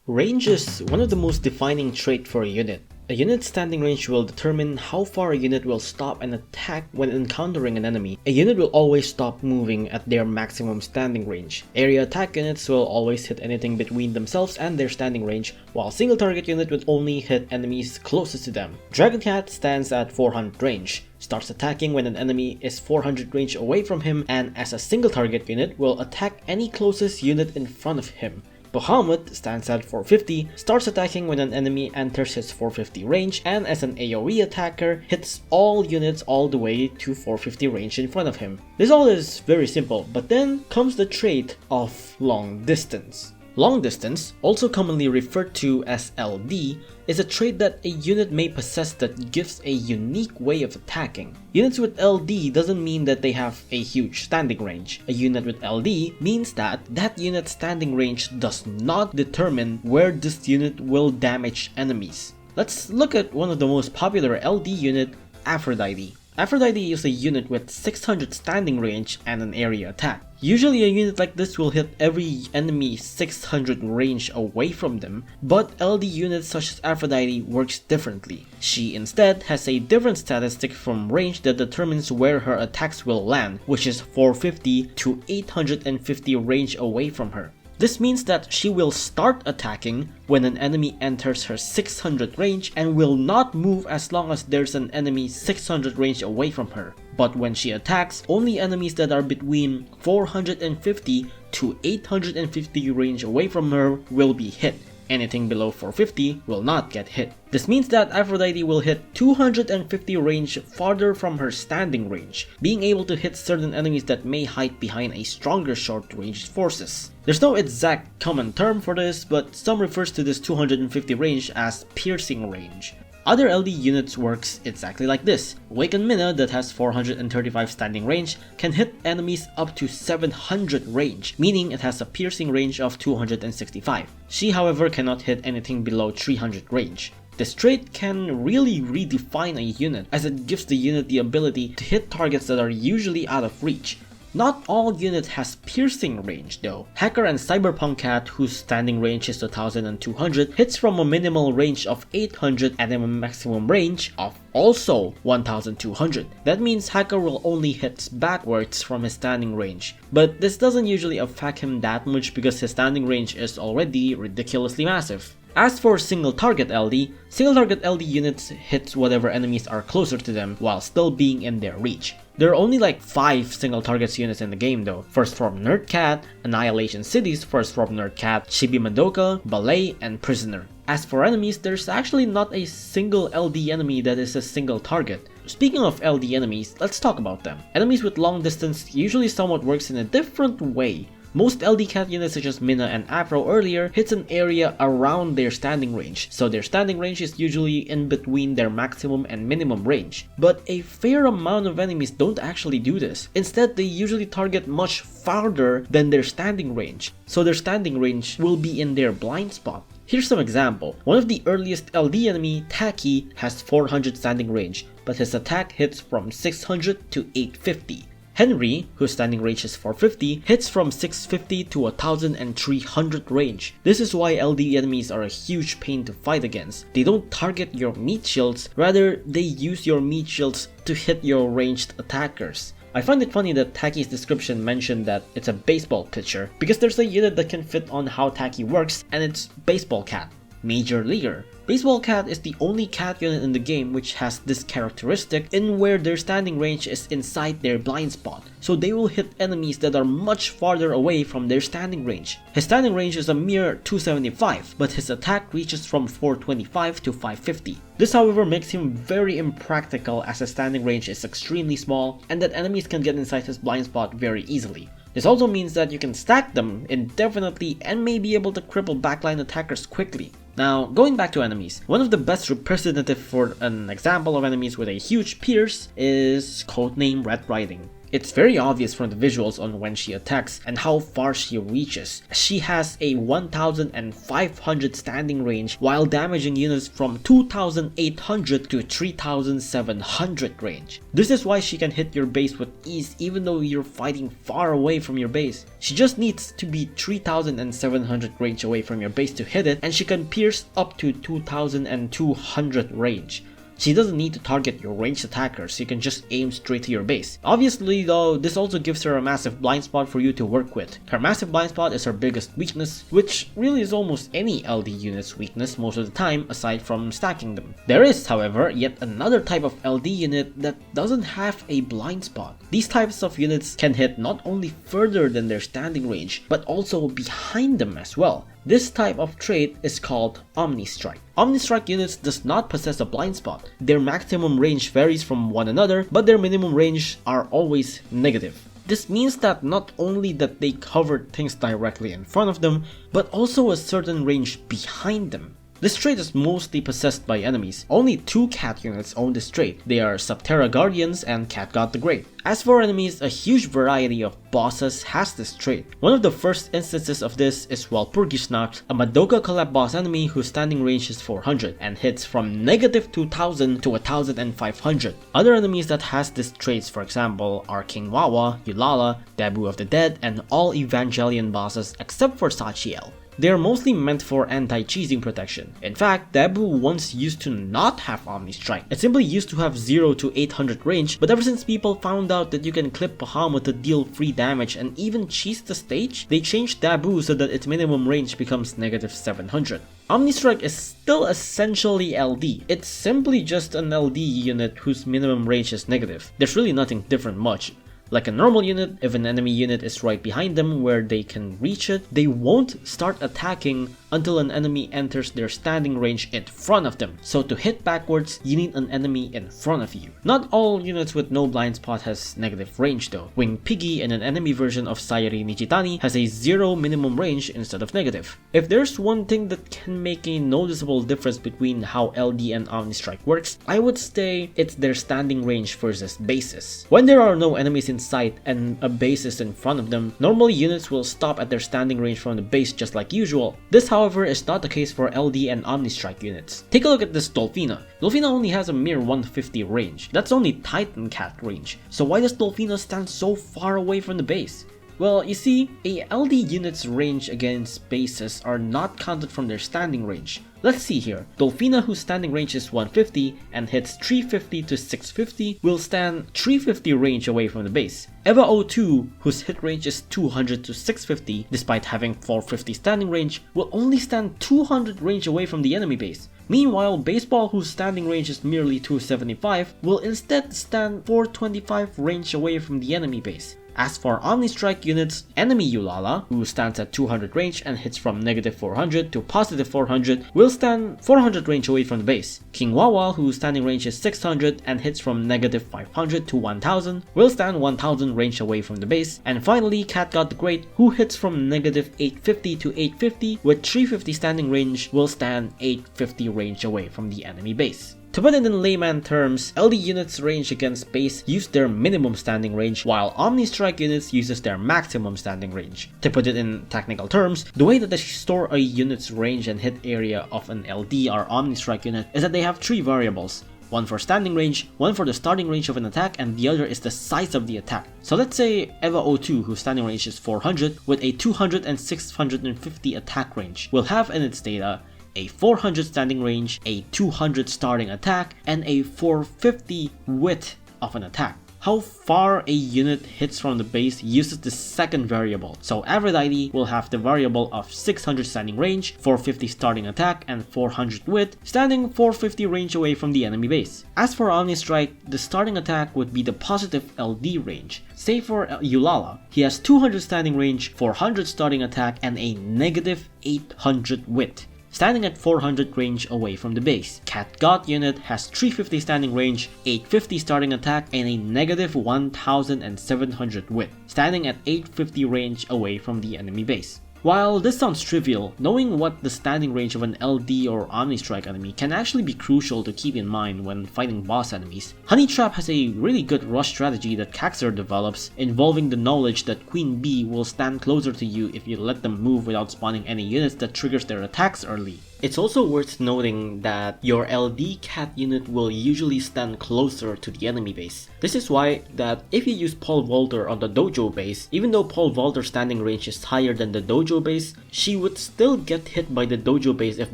Range is one of the most defining traits for a unit. A unit's standing range will determine how far a unit will stop and attack when encountering an enemy. A unit will always stop moving at their maximum standing range. Area attack units will always hit anything between themselves and their standing range, while single target unit will only hit enemies closest to them. Dragon Cat stands at 400 range, starts attacking when an enemy is 400 range away from him, and as a single target unit will attack any closest unit in front of him. Bahamut stands at 450, starts attacking when an enemy enters his 450 range, and as an AoE attacker, hits all units all the way to 450 range in front of him. This all is very simple, but then comes the trait of long distance. Long distance, also commonly referred to as LD, is a trait that a unit may possess that gives a unique way of attacking. Units with LD doesn't mean that they have a huge standing range. A unit with LD means that that unit's standing range does not determine where this unit will damage enemies. Let's look at one of the most popular LD unit, Aphrodite. Aphrodite is a unit with 600 standing range and an area attack. Usually a unit like this will hit every enemy 600 range away from them, but LD units such as Aphrodite works differently. She instead has a different statistic from range that determines where her attacks will land, which is 450 to 850 range away from her. This means that she will start attacking when an enemy enters her 600 range and will not move as long as there's an enemy 600 range away from her. But when she attacks, only enemies that are between 450 to 850 range away from her will be hit. Anything below 450 will not get hit. This means that Aphrodite will hit 250 range farther from her standing range, being able to hit certain enemies that may hide behind a stronger short-range forces. There's no exact common term for this, but some refers to this 250 range as piercing range. Other LD units works exactly like this. Awakened Minna that has 435 standing range can hit enemies up to 700 range, meaning it has a piercing range of 265. She however cannot hit anything below 300 range. This trait can really redefine a unit, as it gives the unit the ability to hit targets that are usually out of reach. Not all units has piercing range though. Hacker and Cyberpunk Cat, whose standing range is 2200, hits from a minimal range of 800 and a maximum range of also 1200. That means Hacker will only hit backwards from his standing range. But this doesn't usually affect him that much because his standing range is already ridiculously massive. As for single target LD units hit whatever enemies are closer to them while still being in their reach. There are only like 5 single targets units in the game though. First Form Nerd Cat, Annihilation City's First Form Nerd Cat, Chibi Madoka, Ballet, and Prisoner. As for enemies, there's actually not a single LD enemy that is a single target. Speaking of LD enemies, let's talk about them. Enemies with long distance usually somewhat works in a different way. Most LD Cat units such as Minna and Afro earlier hits an area around their standing range, so their standing range is usually in between their maximum and minimum range. But a fair amount of enemies don't actually do this. Instead, they usually target much farther than their standing range, so their standing range will be in their blind spot. Here's some example. One of the earliest LD enemy, Taki, has 400 standing range, but his attack hits from 600 to 850. Henry, whose standing range is 450, hits from 650 to 1300 range. This is why LD enemies are a huge pain to fight against. They don't target your meat shields, rather they use your meat shields to hit your ranged attackers. I find it funny that Taki's description mentioned that it's a baseball pitcher, because there's a unit that can fit on how Taki works, and it's Baseball Cat, Major Leaguer. Baseball Cat is the only cat unit in the game which has this characteristic in where their standing range is inside their blind spot, so they will hit enemies that are much farther away from their standing range. His standing range is a mere 275, but his attack reaches from 425 to 550. This however makes him very impractical as his standing range is extremely small and that enemies can get inside his blind spot very easily. This also means that you can stack them indefinitely and may be able to cripple backline attackers quickly. Now, going back to enemies, one of the best representative for an example of enemies with a huge pierce is codename Red Riding. It's very obvious from the visuals on when she attacks and how far she reaches. She has a 1500 standing range while damaging units from 2800 to 3700 range. This is why she can hit your base with ease even though you're fighting far away from your base. She just needs to be 3700 range away from your base to hit it, and she can pierce up to 2200 range. She doesn't need to target your ranged attackers, you can just aim straight to your base. Obviously though, this also gives her a massive blind spot for you to work with. Her massive blind spot is her biggest weakness, which really is almost any LD unit's weakness most of the time aside from stacking them. There is, however, yet another type of LD unit that doesn't have a blind spot. These types of units can hit not only further than their standing range, but also behind them as well. This type of trait is called Omnistrike. Omnistrike units does not possess a blind spot. Their maximum range varies from one another, but their minimum range are always negative. This means that not only that they cover things directly in front of them, but also a certain range behind them. This trait is mostly possessed by enemies. Only 2 cat units own this trait. They are Subterra Guardians and Cat God the Great. As for enemies, a huge variety of bosses has this trait. One of the first instances of this is Walpurgisnacht, a Madoka collab boss enemy whose standing range is 400 and hits from negative 2000 to 1500. Other enemies that has this traits, for example, are King Wawa, Eulala, Dabu of the Dead, and all Evangelion bosses except for Sachiel. They are mostly meant for anti-cheesing protection. In fact, Dabu once used to not have Omnistrike. It simply used to have 0 to 800 range, but ever since people found out that you can clip Bahamut to deal free damage and even cheese the stage, they changed Dabu so that its minimum range becomes negative 700. Omnistrike is still essentially LD. It's simply just an LD unit whose minimum range is negative. There's really nothing different much. Like a normal unit, if an enemy unit is right behind them where they can reach it, they won't start attacking until an enemy enters their standing range in front of them. So to hit backwards, you need an enemy in front of you. Not all units with no blind spot has negative range though. Winged Piggy in an enemy version of Sayuri Nijitani has a 0 minimum range instead of negative. If there's one thing that can make a noticeable difference between how LD and Omnistrike works, I would say it's their standing range versus bases. When there are no enemies in sight and a base is in front of them, normally units will stop at their standing range from the base just like usual. This however is not the case for LD and Omnistrike units. Take a look at this Dolphina. Dolphina only has a mere 150 range. That's only Titan Cat range. So why does Dolphina stand so far away from the base? Well, you see, a LD unit's range against bases are not counted from their standing range. Let's see here. Dolphina, whose standing range is 150 and hits 350 to 650, will stand 350 range away from the base. Eva 02, whose hit range is 200 to 650, despite having 450 standing range, will only stand 200 range away from the enemy base. Meanwhile, Baseball, whose standing range is merely 275, will instead stand 425 range away from the enemy base. As for Omnistrike units, enemy Eulala, who stands at 200 range and hits from negative 400 to positive 400, will stand 400 range away from the base. King Wawa, whose standing range is 600 and hits from negative 500 to 1000, will stand 1000 range away from the base. And finally, Cat God the Great, who hits from negative 850 to 850 with 350 standing range, will stand 850 range away from the enemy base. To put it in layman terms, LD units range against base use their minimum standing range, while Omnistrike units uses their maximum standing range. To put it in technical terms, the way that they store a unit's range and hit area of an LD or Omnistrike unit is that they have 3 variables. One for standing range, one for the starting range of an attack, and the other is the size of the attack. So let's say Eva 02, whose standing range is 400, with a 200 and 650 attack range, will have in its data a 400 standing range, a 200 starting attack, and a 450 width of an attack. How far a unit hits from the base uses the second variable, so Aphrodite will have the variable of 600 standing range, 450 starting attack, and 400 width, standing 450 range away from the enemy base. As for Omnistrike, the starting attack would be the positive LD range. Say for Eulala, he has 200 standing range, 400 starting attack, and a negative 800 width, standing at 400 range away from the base. Cat God unit has 350 standing range, 850 starting attack, and a negative 1700 width, standing at 850 range away from the enemy base. While this sounds trivial, knowing what the standing range of an LD or Omnistrike enemy can actually be crucial to keep in mind when fighting boss enemies. Honey Trap has a really good rush strategy that Caxer develops, involving the knowledge that Queen Bee will stand closer to you if you let them move without spawning any units that triggers their attacks early. It's also worth noting that your LD cat unit will usually stand closer to the enemy base. This is why that if you use Paul Volter on the dojo base, even though Paul Volter's standing range is higher than the dojo base, she would still get hit by the dojo base if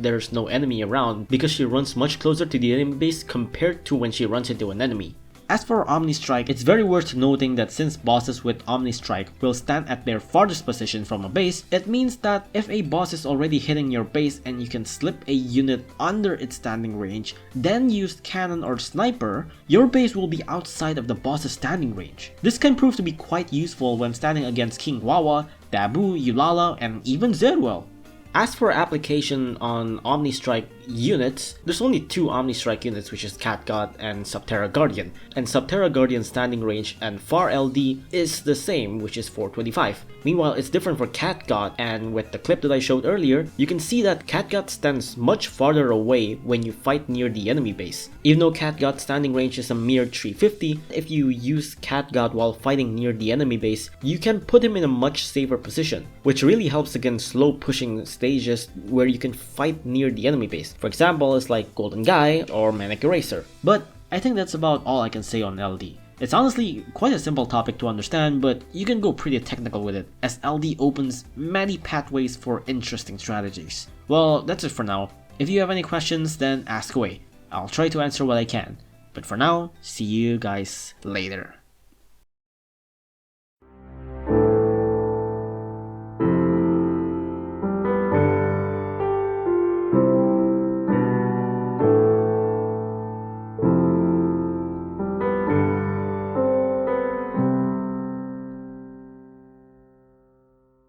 there's no enemy around because she runs much closer to the enemy base compared to when she runs into an enemy. As for Omnistrike, it's very worth noting that since bosses with Omnistrike will stand at their farthest position from a base, it means that if a boss is already hitting your base and you can slip a unit under its standing range, then use cannon or sniper, your base will be outside of the boss's standing range. This can prove to be quite useful when standing against King Wawa, Dabu, Eulala, and even Zedwell. As for application on Omnistrike units, there's only two Omnistrike units, which is Cat God and Subterra Guardian. And Subterra Guardian's standing range and Far LD is the same, which is 425. Meanwhile, it's different for Cat God, and with the clip that I showed earlier, you can see that Cat God stands much farther away when you fight near the enemy base. Even though Cat God's standing range is a mere 350, if you use Cat God while fighting near the enemy base, you can put him in a much safer position, which really helps against slow pushing stages where you can fight near the enemy base. For example, it's like Golden Guy or Manic Eraser. But I think that's about all I can say on LD. It's honestly quite a simple topic to understand, but you can go pretty technical with it, as LD opens many pathways for interesting strategies. Well, that's it for now. If you have any questions, then ask away. I'll try to answer what I can. But for now, see you guys later.